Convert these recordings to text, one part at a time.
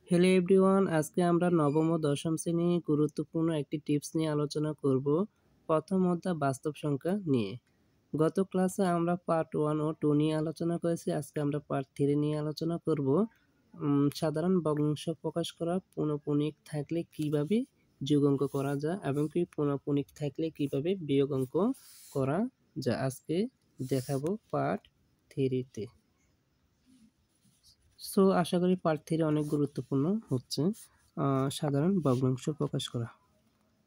Hello everyone, আজকে আমরা নবম ও দশম শ্রেণী গুরুত্বপূর্ণ একটি টিপস নিয়ে আলোচনা করব। প্রথম অধ্যায় বাস্তব সংখ্যা নিয়ে। গত ক্লাসে আমরা পার্ট 1 ও 2 নিয়ে আলোচনা করেছি। আজকে আমরা পার্ট 3 নিয়ে আলোচনা করব। সাধারণ ভগ্নাংশ প্রকাশ করা, পৌনঃপুনিক থাকলে কিভাবে যোগ অঙ্ক করা যায় এবং কি পৌনঃপুনিক থাকলে কিভাবে বিয়োগ অঙ্ক করা যায়। আজকে দেখাবো পার্ট 3-তে। সো আশা করি পার্ট 3 অনেক গুরুত্বপূর্ণ হচ্ছে। সাধারণ ভগ্নাংশ প্রকাশ করা।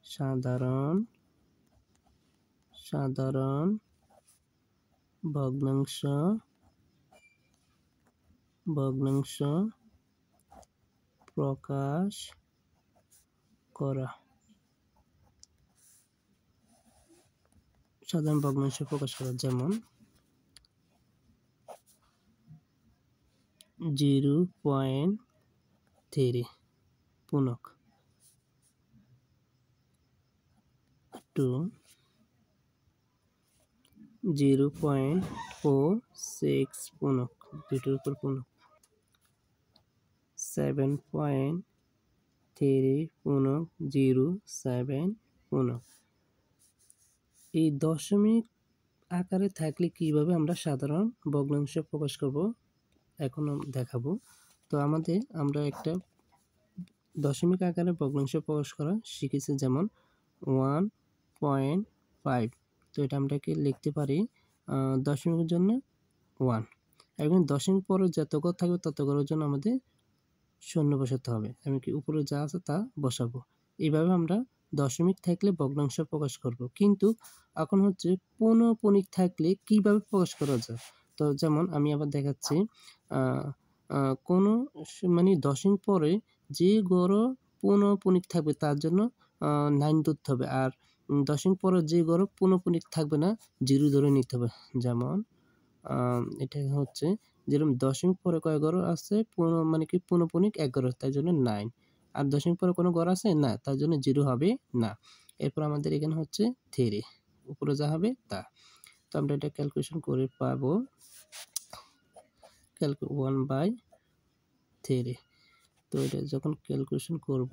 সাধারণ ভগ্নাংশ প্রকাশ করা। সাধারণ ভগ্নাংশ প্রকাশ করা যেমন 0.3 পূর্ণক, 2 0.46 পূর্ণক, দুটোর উপর পূর্ণক, 7.3 পূর্ণক 07 পূর্ণক। এই দশমিক আকারে থাকলে কিভাবে আমরা সাধারণ ভগ্নাংশ প্রকাশ করব এখন দেখাবো। তো আমরা একটা দশমিক আকারে ভগ্নাংশ প্রকাশ করা শিখেছি, যেমন 1.5। তো এটা আমরা কি লিখতে পারি দশমিকের জন্য 1, এবং দশমিক পরে যত ঘর থাকবে তত ঘরের জন্য আমাদের শূন্য বসাতে হবে, এমনকি উপরে যা আছে তা বসাবো। এইভাবে আমরা দশমিক থাকলে ভগ্নাংশ প্রকাশ করব। কিন্তু এখন হচ্ছে পৌনঃপুনিক থাকলে কিভাবে প্রকাশ করা যায়। তো যেমন আমি আবার দেখাচ্ছি, কোনো মানে দশমিক পরে যে গড় পৌনঃপুনিক থাকবে তার জন্য 9 ধরতে হবে, আর দশমিক পরে যে গড় পৌনঃপুনিক থাকবে না 0 ধরে নিতে হবে। যেমন এটা হচ্ছে যেরকম দশমিক পরে কয় ঘর আছে, মানে কি পৌনঃপুনিক 1 ঘর, তাই জন্য 9। আর দশমিক পরে কোনো ঘর আছে না, তার জন্য 0 হবে না। এরপর আমাদের এখানে হচ্ছে 3, উপরে যা হবে তা। তো আমরা এটা ক্যালকুলেশন করে পাবো 1/3। তো এটা যখন ক্যালকুলেশন করব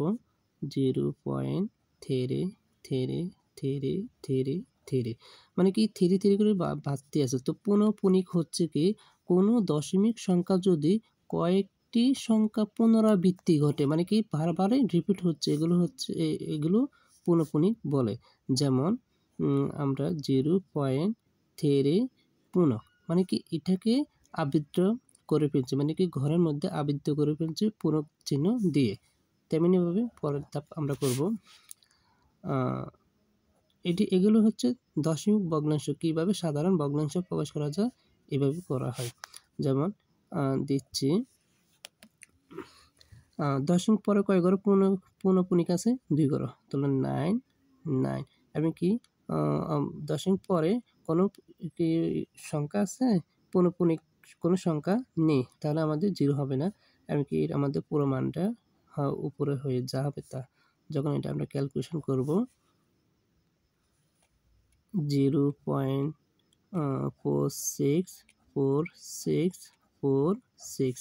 0.3333, মানে কি 3 করে বাড়তে আছে। তো পৌনঃপুনিক হচ্ছে কি কোনো দশমিক সংখ্যা যদি কয়েকটি সংখ্যা পুনরাবৃত্তি ঘটে, মানে কি বারবার রিপিট হচ্ছে, এগুলো পৌনঃপুনিক বলে। যেমন আমরা 0.3 পূর্ণক, মানে কি এটাকে আবৃত্ত করে ফেলছে, মানে কি ঘরের মধ্যে আবৃত্ত করে ফেলছে পূরক চিহ্ন দিয়ে। তেমনিভাবে পরের ধাপ আমরা করব। এগুলো হচ্ছে দশমিক ভগ্নাংশ, কিভাবে সাধারণ ভগ্নাংশ প্রকাশ করা যায় এভাবে করা হয়। যেমন দিচ্ছি, দশমিক পরে কয় ঘর পৌনঃপুনিক আছে, 2 ঘর, তাহলে 9। এবং কি দশমিক পরে কোনো কি সংখ্যা আছে পৌনঃপুনিক কোনো সংখ্যা নেই, তাহলে আমাদের 0 হবে না, এমনকি আমাদের পুরো মানটা উপরে হয়ে যা হবে তা। যখন এটা আমরা ক্যালকুলেশন করব 0.4646,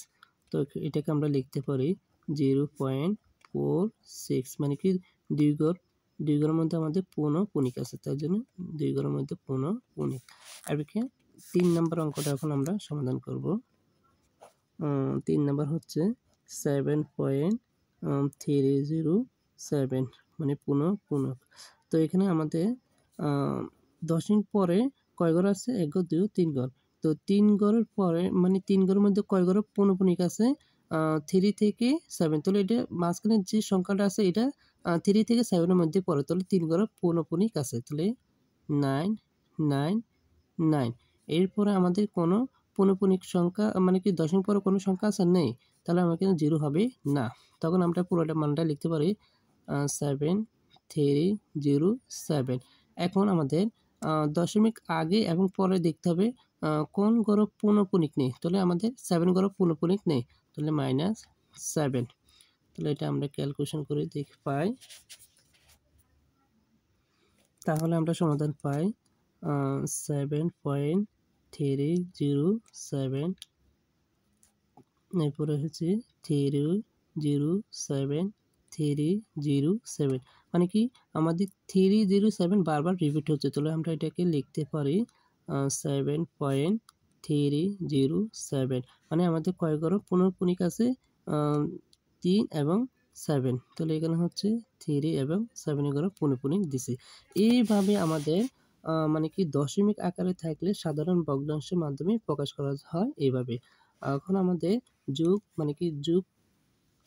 তো এটাকে আমরা লিখতে পারি 0.46, মানে কি 2 ঘরের মধ্যে আমাদের পৌনঃপুনিক আছে, তাই জন্য 2 ঘরের মধ্যে পৌনঃপুনিক। আর 3 নম্বর অঙ্কটা এখন আমরা সমাধান করব। 3 নম্বর হচ্ছে 7.307, মানে পৌনঃপুনিক। তো এখানে আমাদের দশমিক পরে কয় ঘর আছে, 1 ঘর, 2 ঘর, 3 ঘর। তো 3 ঘরের পরে মানে 3 ঘরের মধ্যে কয় ঘর পৌনঃপুনিক আছে, 3 থেকে 7। তাহলে এটা মাঝখানে যে সংখ্যাটা আছে এটা 3 থেকে 7 এর মধ্যে পড়ে, তাহলে 3 ঘর পৌনঃপুনিক আছে, তাহলে 9 9 9। এরপরে আমাদের কোনো পৌনঃপুনিক সংখ্যা, মানে কি দশমিক পরে কোনো সংখ্যা আছে নেই, তাহলে আমার কিন্তু 0 হবে না। তখন আমরা পুরোটা মানটা লিখতে পারি 7307। এখন আমাদের দশমিক আগে এবং পরে দেখতে হবে কোন ঘর পৌনঃপুনিক নেই, তাহলে আমাদের 7 ঘর পৌনঃপুনিক নেই, তাহলে -7। তাহলে এটা আমরা ক্যালকুলেশন করে পাই, তাহলে আমরা সমাধান পাই 7.307। এরপরে হচ্ছে 3 307 307 মানে কি আমাদের 307 বারবার রিপিট হচ্ছে, তাহলে আমরা এটাকে লিখতে পারি 7.307 মানে আমাদের কয় ঘর পুনঃপুনিক আছে 3 এবং 7, তাহলে এখানে হচ্ছে 3 এবং 7 ঘর পুনঃপুনিক দিছি। এইভাবে আমাদের মানে কি দশমিক আকারে থাকলে সাধারণ ভগ্নাংশের মাধ্যমে প্রকাশ করা হয় এইভাবে। এখন আমাদের যোগ মানে কি যোগ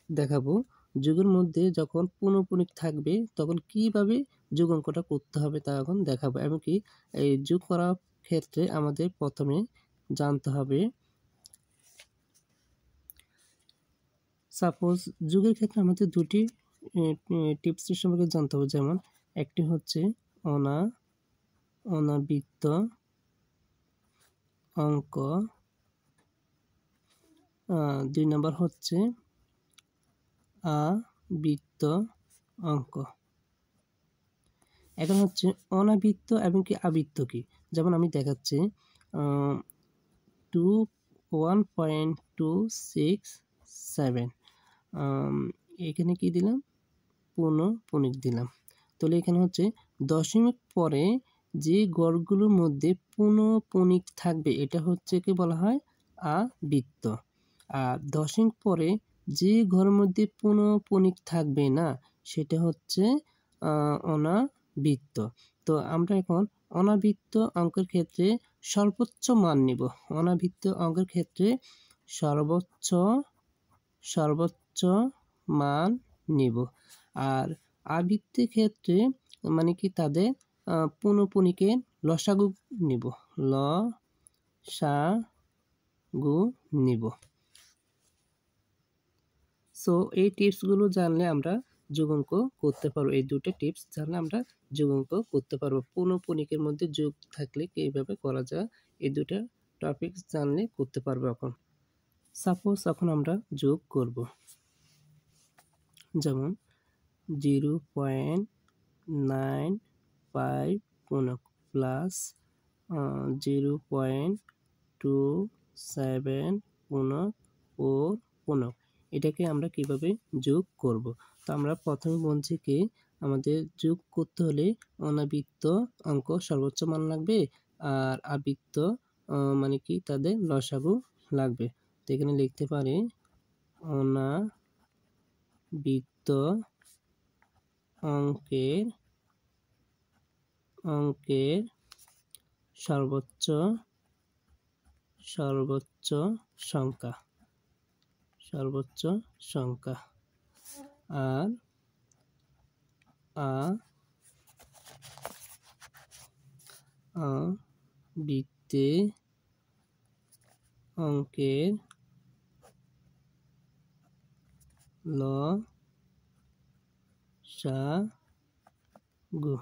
দেখাবো। যোগের মধ্যে যখন পুনঃপুনিক থাকবে তখন কিভাবে যোগ অঙ্কটা করতে হবে তা এখন দেখাবো। এমনকি এই যোগ করার ক্ষেত্রে আমাদের প্রথমে জানতে হবে, সাপোজ যোগের ক্ষেত্রে আমাদের দুটি টিপসের সম্পর্কে জানতে হবে। যেমন একটি হচ্ছে অনাবৃত্ত অঙ্ক, 2 নম্বর হচ্ছে আবৃত্ত অঙ্ক। এখন হচ্ছে অনাবৃত্ত এবং কি আবৃত্ত কি, যেমন আমি দেখাচ্ছি 1.267 এখানে কি দিলাম পুনঃপুনিক দিলাম। তাহলে এখানে হচ্ছে দশমিক পরে যে গড়গুলোর মধ্যে পুনঃপুনিক থাকবে এটা হচ্ছে কি বলা হয় আবৃত্ত, আর দশমিক পরে যে ঘরের মধ্যে পুনঃপুনিক থাকবে না সেটা হচ্ছে অনাবৃত্ত। তো আমরা এখন অনাবৃত্ত অঙ্কের ক্ষেত্রে সর্বোচ্চ মান নিব। অনাবৃত্ত অঙ্কের ক্ষেত্রে সর্বোচ্চ মান নিব, আর আবৃত্তের ক্ষেত্রে মানে কি তাদের পুনঃপুনিকের লসাগু নিব, লসাগু নিব। সো এই টিপসগুলো জানলে আমরা যোগ অঙ্ক করতে পারবো। এই দুটো টিপস জানলে আমরা যোগ অঙ্ক করতে পারবো। পুনঃপুনিকের মধ্যে যোগ থাকলে কিভাবে করা যায় এই দুটো টপিক জানলে করতে পারবো। এখন সাপোজ এখন আমরা যোগ করব, যেমন 0.95 পুনঃ প্লাস 0.27 পুনঃ 4 পুনঃ। এটাকে আমরা কিভাবে যোগ করব? তো আমরা প্রথমে বলছি কি আমাদের যোগ করতে হলে অনাবৃত্ত অঙ্ক সর্বোচ্চ মান লাগবে, আর আবৃত্ত মানে কি তাদের লসাগু লাগবে। তো এখানে লিখতে পারি অনাবৃত্ত অঙ্কের সর্বোচ্চ সংখ্যা আর আবৃত্তে অঙ্কের লসাগু।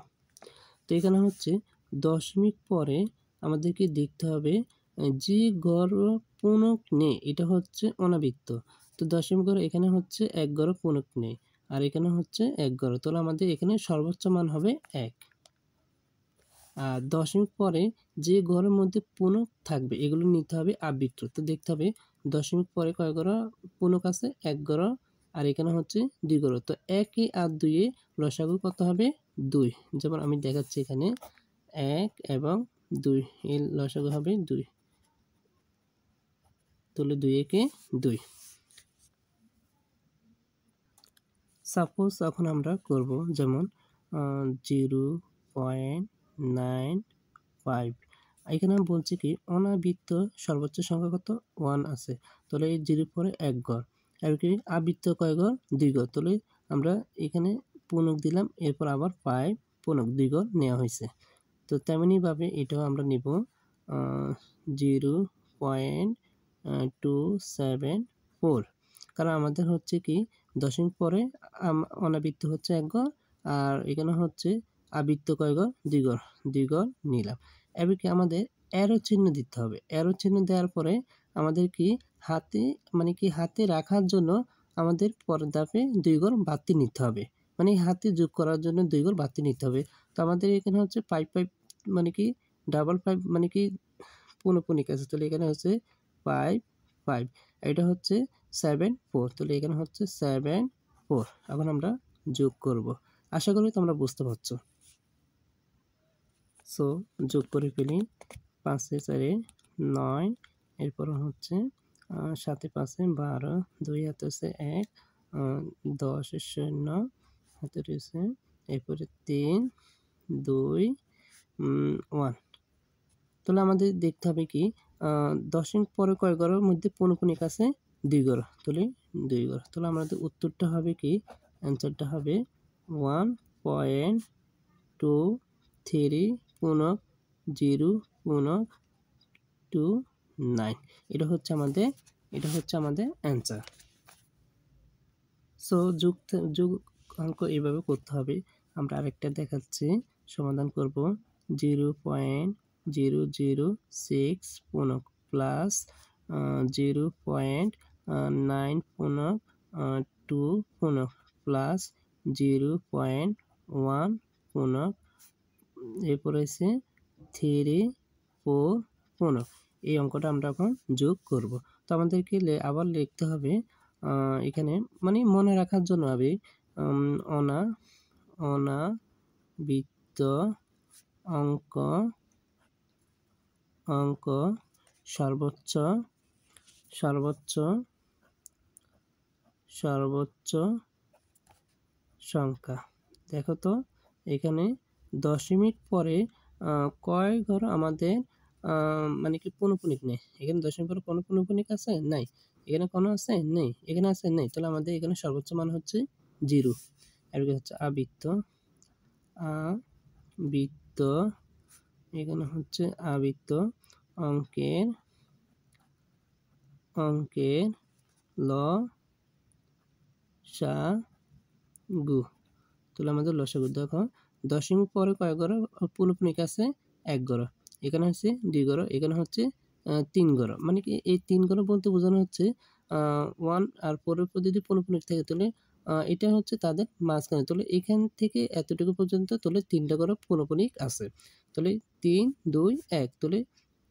তো এখানে হচ্ছে দশমিক পরে আমাদেরকে দেখতে হবে যে গড় পুনঃ নেই এটা হচ্ছে অনাবৃত্ত। তো দশমিক গড় এখানে হচ্ছে এক গড় পুনঃ নেই, আর এখানে হচ্ছে এক গড়, তাহলে আমাদের এখানে সর্বোচ্চ মান হবে 1। আর দশমিক পরে যে গড়ের মধ্যে পুনঃ থাকবে এগুলো নিতে হবে আবৃত্ত। তো দেখতে হবে দশমিক পরে কয় গড় পুনঃ আছে, এক গড়, আর এখানে হচ্ছে 2 গড়। তো 1 আর 2 লসাগু কত হবে 2। যেমন আমি দেখাচ্ছি এখানে 1 এবং 2 এর লসাগু হবে 2, তাহলে 2 একে 2। সাপোজ এখন আমরা করব, যেমন 0.95 এখানে আমি বলছি কি অনাবৃত্ত সর্বোচ্চ সংখ্যা কত 1 আছে, তাহলে এই 0 পরে 1 গড়, আর কি আবৃত্ত কয় গড় 2 গড়, তাহলে আমরা এখানে পুনঃ দিলাম, এরপর আবার 5 পুনঃ 2 গড় নেওয়া হয়েছে। তো তেমনিভাবে এটাও আমরা নিব 0.274, কারণ আমাদের হচ্ছে কি দশমিক পরে অনাবৃত্ত হচ্ছে 1 গড়, আর এখানে হচ্ছে আবৃত্ত কয় গড় 2 গড়, 2 গড় নিলাম। এবারে আমাদের অ্যারো চিহ্ন দিতে হবে। অ্যারো চিহ্ন দেওয়ার পরে আমাদের কি হাতে রাখার জন্য আমাদের পরের ধাপে 2 গড় বাড়তি নিতে হবে, মানে হাতে যোগ করার জন্য 2 গড় বাড়তি নিতে হবে। তো আমাদের এখানে হচ্ছে 5 মানে কি 5 মানে কি পুনঃপুনিক আছে, তাহলে এখানে হচ্ছে 5 এটা হচ্ছে 7 4, তাহলে এখানে হচ্ছে 7 4। এখন আমরা যোগ করব। আশা করি তোমরা বুঝতে পারছো। সো যোগ করে ফেলি। 5 এ 4 এ 9, এরপর হচ্ছে 7 এ 5 এ 12, 2 হাতে আছে 1, 10 এর শূন্য হাতে রয়েছে, এরপরে 3 2 1। তাহলে আমাদের দেখতে হবে কি দশমিক পরে কয় ঘরের মধ্যে পৌনঃপুনিক আছে 2 ঘর, তাহলে 2 ঘর। তাহলে আমাদের উত্তরটা হবে কি, অ্যান্সারটা হবে 1.23 পুনক 0.29। এটা হচ্ছে আমাদের অ্যান্সার। সো যোগ অঙ্ক এইভাবে করতে হবে। আমরা আরেকটা দেখাচ্ছি, সমাধান করব। 0.006 পুনক প্লাস 0.9 পুনক প্লাস 0.1 পুনক, এরপর হচ্ছে 3 4 পুনক। এই অঙ্কটা আমরা এখন যোগ করব। তো আমাদেরকে আবার লিখতে হবে এখানে, মানে মনে রাখার জন্য হবে অনাবৃত্ত অঙ্ক সর্বোচ্চ সংখ্যা। দেখো তো এখানে দশমিক পরে কয় ঘর আমাদের মানে কি পৌনঃপুনিক নেই। এখানে দশমিক পরে কোনো পৌনঃপুনিক আছে নাই, এখানে কোনো আছে নেই, এখানে আছে নেই। তাহলে আমাদের এখানে সর্বোচ্চ মান হচ্ছে 0। আর হচ্ছে আবৃত্ত এখানে হচ্ছে আবৃত্ত অঙ্কের লসাগু। তাহলে আমাদের লসাগু দেখো, দশমিক পরে কয় ঘর পৌনঃপুনিক আছে 1 ঘর, এখানে হচ্ছে 2 ঘর, এখানে হচ্ছে 3 ঘর। মানে কি এই 3 ঘর বলতে বোঝানো হচ্ছে 1 আর পরের পর যদি পৌনঃপুনিক থাকে তাহলে এটা হচ্ছে তাদের মাঝখানে। তাহলে এখান থেকে এতটুকু পর্যন্ত তাহলে 3টা ঘর পৌনঃপুনিক আছে। তাহলে 3 2 1, তাহলে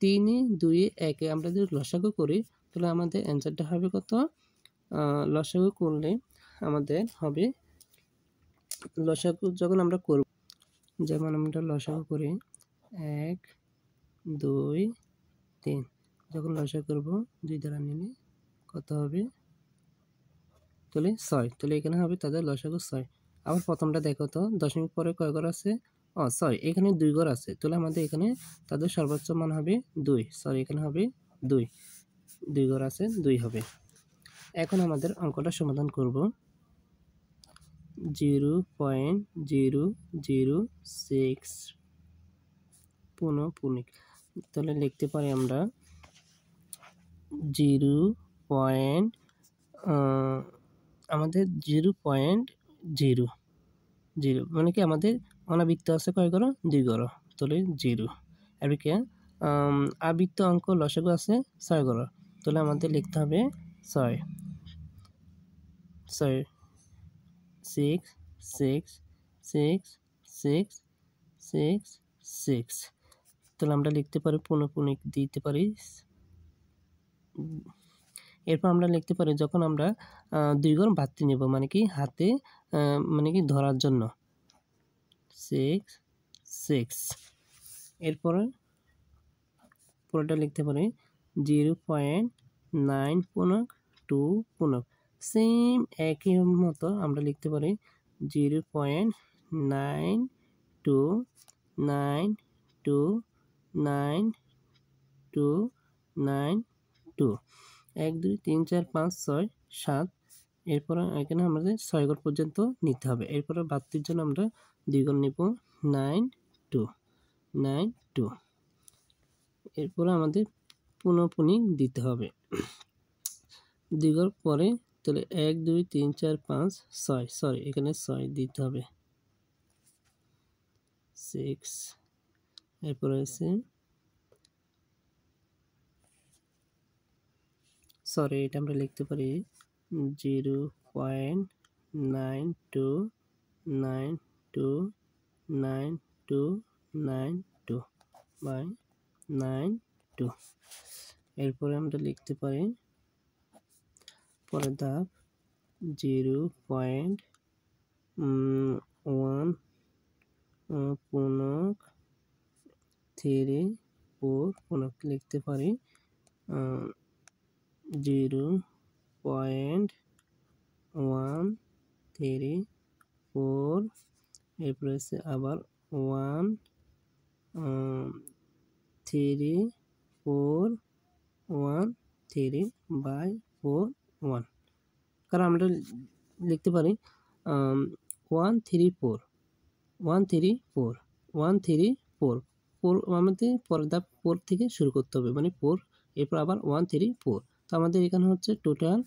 3 2 1 আমরা যদি লসাগু করি তাহলে আমাদের অ্যান্সারটা হবে কত? লসাগু করলে আমাদের হবে, লসাগু যখন আমরা করব, যেমন আমরা লসাগু করি 1 2 3, যখন লসাগু করব 2 দ্বারা নিলে কত হবে? তাহলে 6। তাহলে এখানে হবে তাদের লসাগু 6। আবার প্রথমটা দেখো তো, দশমিক পরে কয় ঘর আছে? 6, এখানে 2 ঘর আছে। তাহলে আমাদের এখানে তাদের সর্বোচ্চ মান হবে 2, সরি এখানে হবে 2 ঘর আছে, 2 হবে। এখন আমাদের অঙ্কটা সমাধান করব। 0.006 পৌনঃপুনিক। তাহলে লিখতে পারি আমরা 0. আমাদের 0.0 মানে কি আমাদের অনাবৃত্ত আছে কয় ঘর? 2 ঘর, তাহলে 0। আর কি আবৃত্ত অঙ্ক লসাগু আছে 6 ঘর, তাহলে আমাদের লিখতে হবে 6 6 6 6 6 6 6 6। তাহলে আমরা লিখতে পারি পৌনঃপুনিক দিতে পারি। এরপর আমরা লিখতে পারি যখন আমরা 2 ঘর বাড়তি নেব, মানে কি হাতে মানে কি ধরার জন্য 6 6। এরপরে পুরোটা লিখতে পারি 0.9 পুনক 2 পুনক, সেম একই মতো আমরা লিখতে পারি 0.92929292। 1 2 3 4 5 6 7। এরপরে এখানে আমাদের 6 ঘর পর্যন্ত নিতে হবে। এরপরে বাড়তির জন্য আমরা 2 ঘর নেব 92। এরপরে আমাদের পৌনঃপুনিক দিতে হবে 2 ঘর পরে। তাহলে 1 2 3 4 5 6, সরি এখানে 6 দিতে হবে 6। এরপরে আছে সরি এটা আমরা লিখতে পারি 0.92929292 এরপরে আমরা লিখতে পারি পরের ধাপ 0.1 পূর্ণক 3 4 পূর্ণক লিখতে পারি 0.134 এরপরে আছে আবার 1 3 4 1 3/4 1 কারণ আমরা লিখতে পারি 134 134 134 4 আমাদের পরের ধাপ 4 থেকে শুরু করতে হবে মানে 4 এরপর আবার 134 তো আমাদের এখানে হচ্ছে টোটাল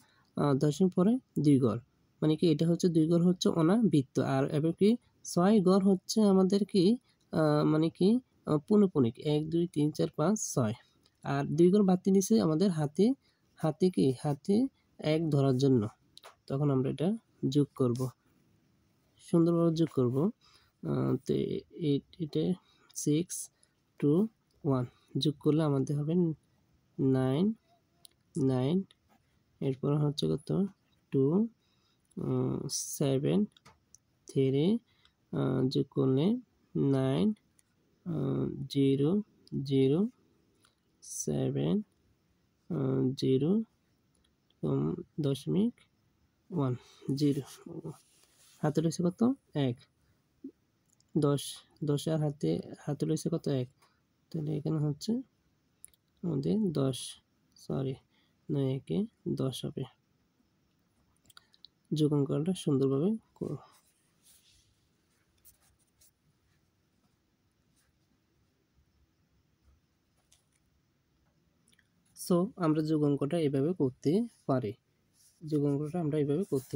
দশমিক পরে 2 ঘর মানে কি এটা হচ্ছে 2 ঘর হচ্ছে অনাবৃত্ত আর এবার কি 6 ঘর হচ্ছে আমাদের কি মানে কি পূর্ণপণিক 1 2 3 4 5 6 আর 2 ঘর বাড়তি নিচে আমাদের হাতে কি হাতে 1 ধরার জন্য তখন আমরা এটা যোগ করব সুন্দরভাবে যোগ করব তো এটা 6 2 1 যোগ করলে আমাদের হবে 9 9 এরপর হচ্ছে কত 2 7 3 যোগ করলে 9 0 0 7 0 দশমিক 1 0 হাতে রয়েছে কত 1 10 10 আর হাতে রয়েছে কত 1 তাহলে এখানে হচ্ছে আমাদের 10 সরি 9 একে 10 হবে যোগ অঙ্কটা সুন্দরভাবে করো সো আমরা যোগ অঙ্কটা এভাবে করতে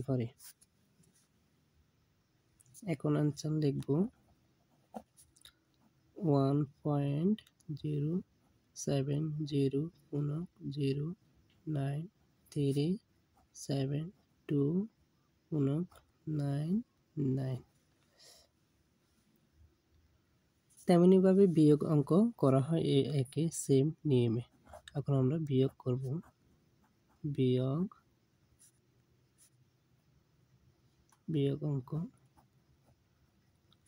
পারি এখন আনসার লিখব 1.070 পূর্ণক 09372 পূর্ণক 99 তেমনিভাবে বিয়োগ অঙ্ক করা হয় একই সেম নিয়মে এখন আমরা বিয়োগ করব বিয়োগ অঙ্ক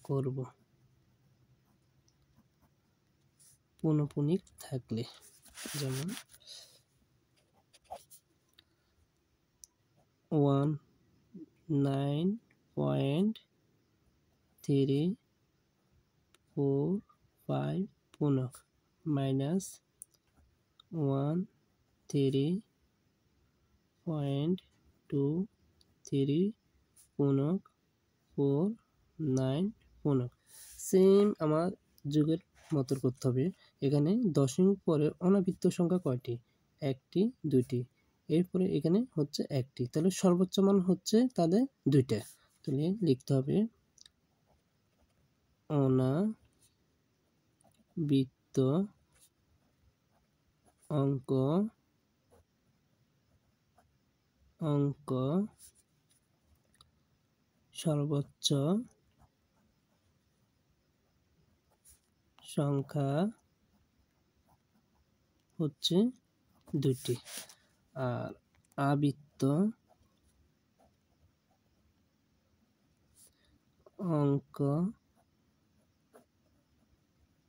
করব পূর্ণপণিক থাকলে যেমন 19.345 পূর্ণক মাইনাস 13.23 পূর্ণক 49 পূর্ণক সেম আমার যুগের মতো করতে হবে এখানে দশমিক পরে অনাবৃত্ত সংখ্যা কয়টি একটি দুইটি এরপরে এখানে হচ্ছে একটি তাহলে সর্বোচ্চ মান হচ্ছে তাদের দুইটা তাহলে লিখতে হবে অনাবৃত্ত অঙ্ক সর্বোচ্চ সংখ্যা হচ্ছে দুটি আর আবৃত্ত অঙ্ক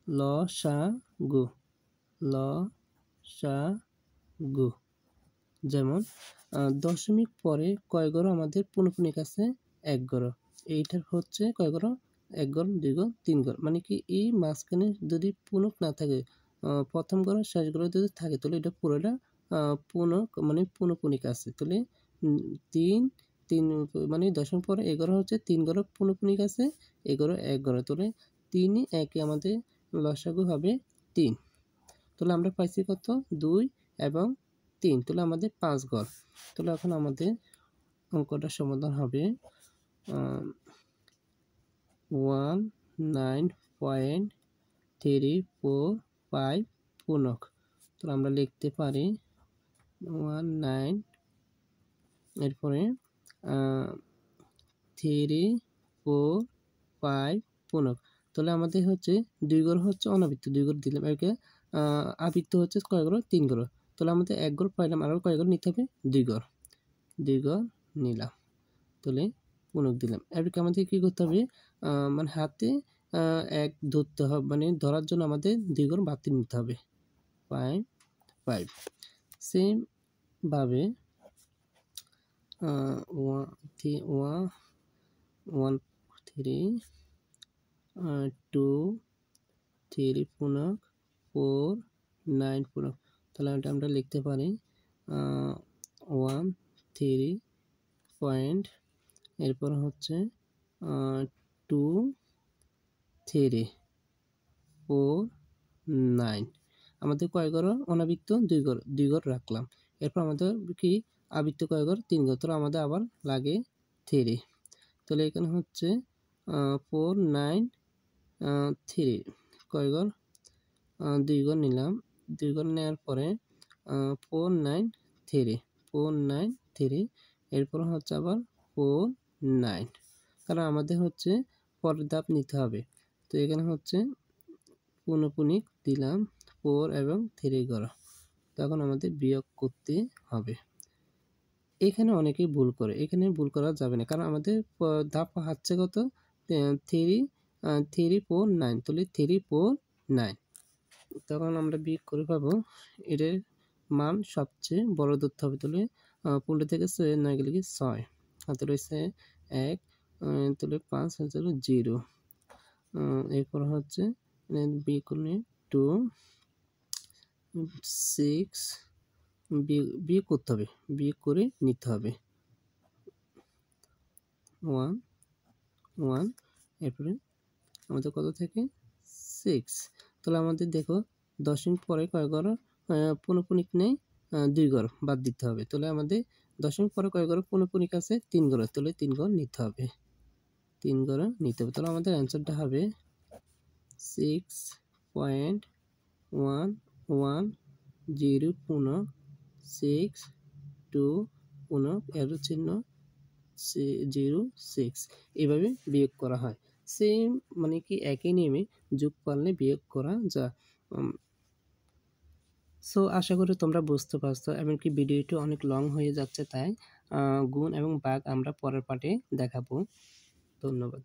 লসাগু যেমন দশমিক পরে কয় ঘর আমাদের পূর্ণপণিক আছে 1 ঘর এইটার হচ্ছে কয় ঘর 1 ঘর 2 ঘর 3 ঘর মানে কি এই মাঝখানে যদি পূর্ণক না থাকে প্রথম ঘর শেষ ঘর যদি থাকে তাহলে এটা পুরোটা পূর্ণক মানে পূর্ণপণিক আছে তাহলে 3 মানে দশমিক পরে 11 হচ্ছে 3 ঘর পূর্ণপণিক আছে 11 1 ঘর তাহলে 3 1 আমাদের লসাগু হবে 3 তাহলে আমরা পাইছি কত 2 এবং 3 তাহলে আমাদের 5 ঘর তাহলে এখন আমাদের অঙ্কটা সমাধান হবে 19.345 পূর্ণক তাহলে আমরা লিখতে পারি 19 এরপরে 345 পূর্ণক তাহলে আমাদের হচ্ছে 2 ঘর হচ্ছে অনাবৃত্ত 2 ঘর দিলাম একে আবৃত্ত হচ্ছে কয় ঘর 3 ঘর তাহলে আমাদের 1 ঘর পাইলাম আরও কয় ঘর নিতে হবে 2 ঘর 2 ঘর নিলাম, তাহলে পুনক দিলাম। এবার আমাদের কী করতে হবে, মানে হাতে 1 ধরতে হবে, মানে ধরার জন্য আমাদের 2 ঘর বাড়তি নিতে হবে, 5 5। সেমভাবে 1 3 2 3 পুনক 4 9 পুনক, তাহলে এটা আমরা লিখতে পারি 1 3 পয়েন্ট, এরপর হচ্ছে 2 3 4 9। আমাদের কয় ঘর অনাবৃত্ত, 2 ঘর রাখলাম। এরপর আমাদের কি আবৃত্ত কয় ঘর, 3 ঘর, তাহলে আমাদের আবার লাগে 3। তাহলে এখানে হচ্ছে 4 9 3 কয় ঘর, 2 ঘর নিলাম। 2 ঘর নেওয়ার পরে 4 9 3 4 9 3, এরপর হচ্ছে আবার 4 9, কারণ আমাদের হচ্ছে পরের ধাপ নিতে হবে। তো এখানে হচ্ছে পুনঃপুনিক দিলাম 4 এবং 3 ঘর, তখন আমাদের বিয়োগ করতে হবে। এখানে অনেকেই ভুল করে, এখানে ভুল করা যাবে না, কারণ আমাদের ধাপ হচ্ছে কত, 3 4 9, তাহলে 3 4 9, তখন আমরা বিয়োগ করে পাবো এটার মান সবচেয়ে বড় ধরতে হবে। তাহলে 15 থেকে 9 গেলে কি 6, হাতে রয়েছে 1, তাহলে 5 হচ্ছে 0, এরপর হচ্ছে বিয়োগ করলে 2 6, বিয়োগ করতে হবে, বিয়োগ করে নিতে হবে 1 1, এরপরে আমাদের কত থেকে 6। তাহলে আমাদের দেখো দশমিক পরে কয় ঘর পুনঃপুনিক নেই, 2 ঘর বাদ দিতে হবে। তাহলে আমাদের দশমিক পরে কয় ঘর পুনঃপুনিক আছে, 3 ঘর, তাহলে 3 ঘর নিতে হবে, 3 ঘর নিতে হবে। তাহলে আমাদের অ্যান্সারটা হবে 6.1110 পুনঃ 6 2 পুনঃ এর চিহ্ন 06, এভাবে বিয়োগ করা হয়। সেম মানে কি একই নিয়মে যোগ করলে বিয়োগ করা যায়। সো আশা করি তোমরা বুঝতে পারছো, এমনকি ভিডিওটি অনেক লং হয়ে যাচ্ছে, তাই গুণ এবং ভাগ আমরা পরের পার্টে দেখাবো। ধন্যবাদ।